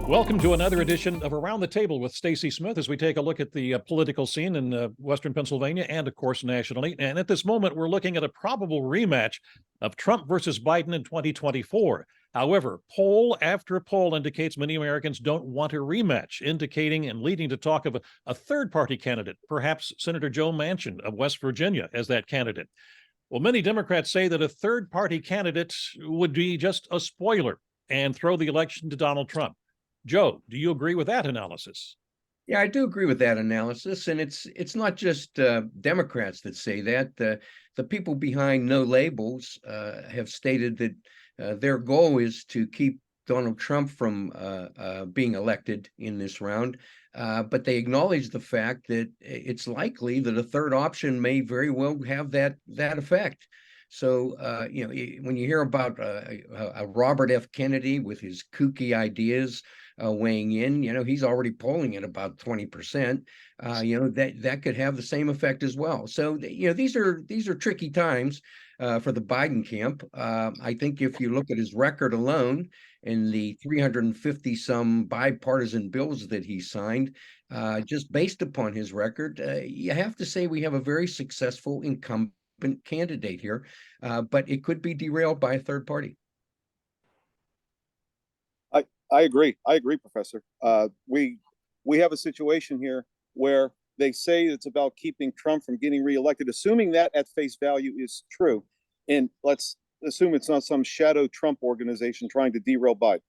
Welcome to another edition of Around the Table with Stacy Smith as we take a look at the political scene in Western Pennsylvania and, of course, nationally. And at this moment, we're looking at a probable rematch of Trump versus Biden in 2024. However, poll after poll indicates many Americans don't want a rematch, indicating and leading to talk of a third-party candidate, perhaps Senator Joe Manchin of West Virginia as that candidate. Well, many Democrats say that a third-party candidate would be just a spoiler and throw the election to Donald Trump. Joe, do you agree with that analysis? Yeah, I do agree with that analysis, and it's not just Democrats that say that. The people behind No Labels have stated that their goal is to keep Donald Trump from being elected in this round, but they acknowledge the fact that it's likely that a third option may very well have that effect. So, when you hear about a Robert F. Kennedy with his kooky ideas weighing in, he's already polling at about 20%. That could have the same effect as well. So, these are tricky times for the Biden camp. I think if you look at his record alone and the 350 some bipartisan bills that he signed, just based upon his record, you have to say we have a very successful incumbent candidate here, but it could be derailed by a third party. I agree, Professor. We have a situation here where they say it's about keeping Trump from getting reelected, assuming that at face value is true. And let's assume it's not some shadow Trump organization trying to derail Biden.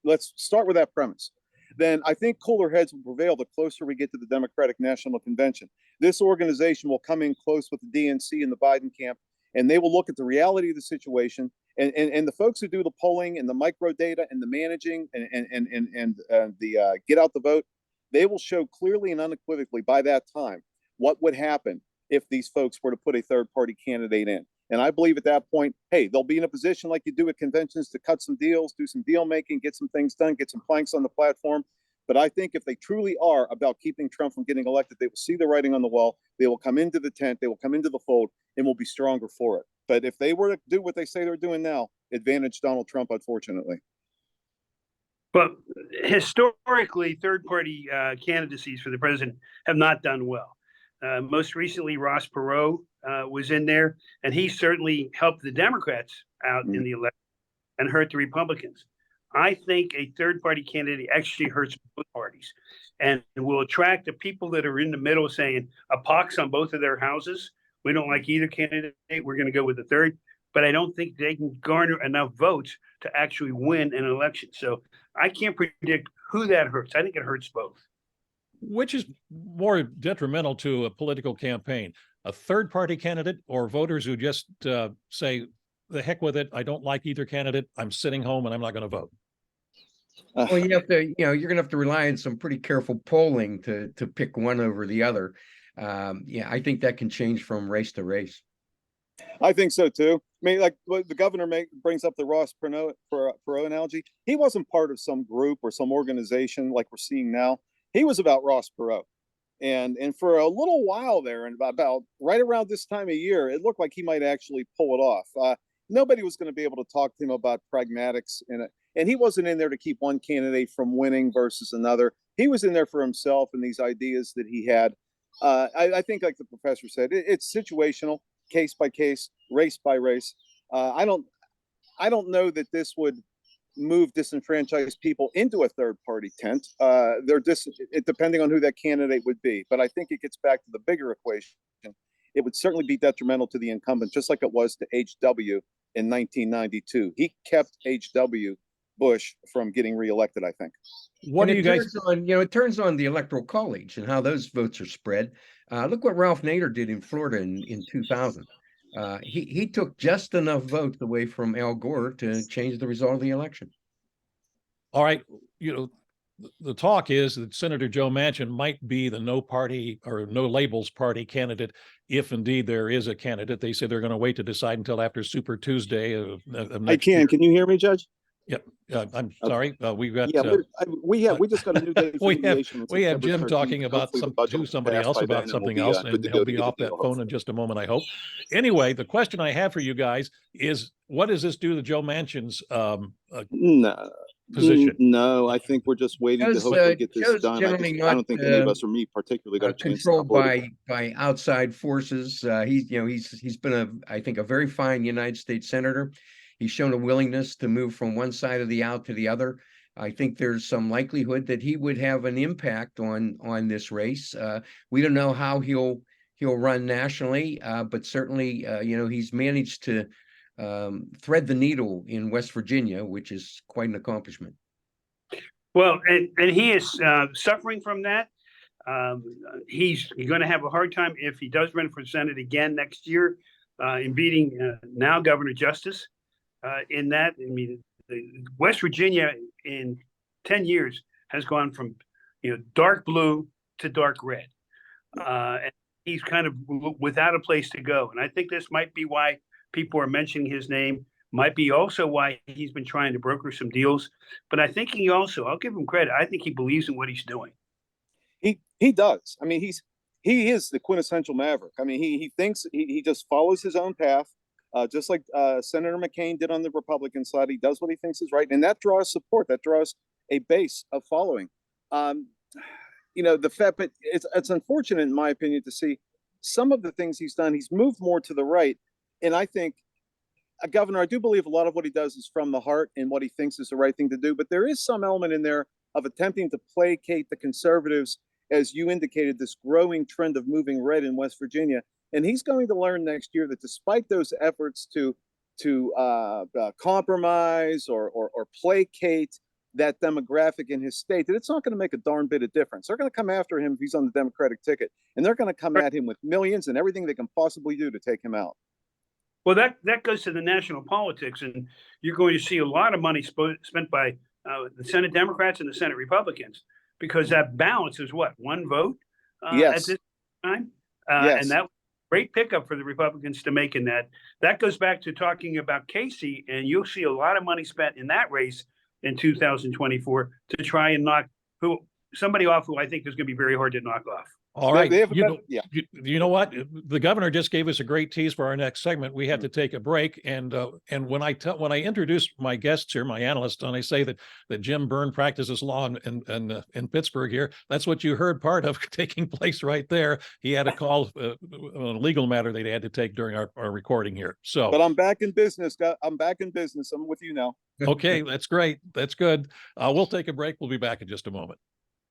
Let's start with that premise. Then I think cooler heads will prevail the closer we get to the Democratic National Convention. This organization will come in close with the DNC and the Biden camp, and they will look at the reality of the situation. And the folks who do the polling and the micro data and the managing and the get out the vote, they will show clearly and unequivocally by that time what would happen if these folks were to put a third party candidate in. And I believe at that point, hey, they'll be in a position like you do at conventions to cut some deals, do some deal making, get some things done, get some planks on the platform. But I think if they truly are about keeping Trump from getting elected, they will see the writing on the wall. They will come into the tent. They will come into the fold and will be stronger for it. But if they were to do what they say they're doing now, advantage Donald Trump, unfortunately. But historically, third-party candidacies for the president have not done well. Most recently, Ross Perot was in there, and he certainly helped the Democrats out in the election and hurt the Republicans. I think a third-party candidate actually hurts both parties and will attract the people that are in the middle saying a pox on both of their houses. We don't like either candidate. We're going to go with the third. But I don't think they can garner enough votes to actually win an election. So I can't predict who that hurts. I think it hurts both. Which is more detrimental to a political campaign, a third-party candidate or voters who just say, the heck with it, I don't like either candidate, I'm sitting home and I'm not going to vote? Well, you're going to have to rely on some pretty careful polling to pick one over the other. I think that can change from race to race. I think so too. I mean, like the governor brings up the Ross Perot analogy. He wasn't part of some group or some organization like we're seeing now. He was about Ross Perot, and for a little while there, and about right around this time of year, it looked like he might actually pull it off. Nobody was going to be able to talk to him about pragmatics, and he wasn't in there to keep one candidate from winning versus another. He was in there for himself and these ideas that he had. I think, like the professor said, it's situational, case by case, race by race. I don't know that this would move disenfranchised people into a third party tent. Depending on who that candidate would be. But I think it gets back to the bigger equation. It would certainly be detrimental to the incumbent, just like it was to H.W. in 1992. He kept H.W. Bush from getting reelected, I think. What do you guys? It turns on the Electoral College and how those votes are spread. Look what Ralph Nader did in Florida in 2000. He took just enough votes away from Al Gore to change the result of the election. All right, the talk is that Senator Joe Manchin might be the no party or no labels party candidate, if indeed there is a candidate. They say they're going to wait to decide until after Super Tuesday of next year. Can you hear me, Judge? Yep. I'm sorry. We've got. We just got a new date. we have Jim talking about somebody else about something else, and he'll be off that phone in just a moment, I hope. Anyway, the question I have for you guys is, what does this do to Joe Manchin's? position? No, I think we're just waiting to Joe's, hopefully get this Joe's done. generally I don't think any of not, us, or me particularly, got a chance to controlled upload it. by outside forces. He's been I think a very fine United States senator. He's shown a willingness to move from one side of the aisle to the other. I think there's some likelihood that he would have an impact on this race. We don't know how he'll run nationally, but certainly he's managed to thread the needle in West Virginia, which is quite an accomplishment. Well, and he is suffering from that. He's going to have a hard time if he does run for Senate again next year in beating now Governor Justice in that. I mean, West Virginia in 10 years has gone from dark blue to dark red. And he's kind of without a place to go. And I think this might be why people are mentioning his name. Might be also why he's been trying to broker some deals. But I think he also, I'll give him credit, I think he believes in what he's doing. He does. I mean, he is the quintessential maverick. I mean, he thinks he just follows his own path, just like Senator McCain did on the Republican side. He does what he thinks is right, and that draws support. That draws a base of following. The fact, but it's unfortunate, in my opinion, to see some of the things he's done. He's moved more to the right, and I think, Governor, I do believe a lot of what he does is from the heart and what he thinks is the right thing to do. But there is some element in there of attempting to placate the conservatives, as you indicated, this growing trend of moving red in West Virginia. And he's going to learn next year that despite those efforts to compromise or placate that demographic in his state, that it's not going to make a darn bit of difference. They're going to come after him if he's on the Democratic ticket, and they're going to come at him with millions and everything they can possibly do to take him out. Well, that goes to the national politics, and you're going to see a lot of money spent by the Senate Democrats and the Senate Republicans, because that balance is what, one vote Yes. at this time? Yes. And that was a great pickup for the Republicans to make in that. That goes back to talking about Casey, and you'll see a lot of money spent in that race in 2024 to try and knock somebody off who I think is going to be very hard to knock off. All right. Yeah. You know what? The governor just gave us a great tease for our next segment. We have to take a break. And when I introduce my guests here, my analysts, and I say that Jim Byrne practices law in Pittsburgh here, that's what you heard part of taking place right there. He had a call on a legal matter they had to take during our recording here. So, but I'm back in business. I'm back in business. I'm with you now. Okay, that's great. That's good. We'll take a break. We'll be back in just a moment.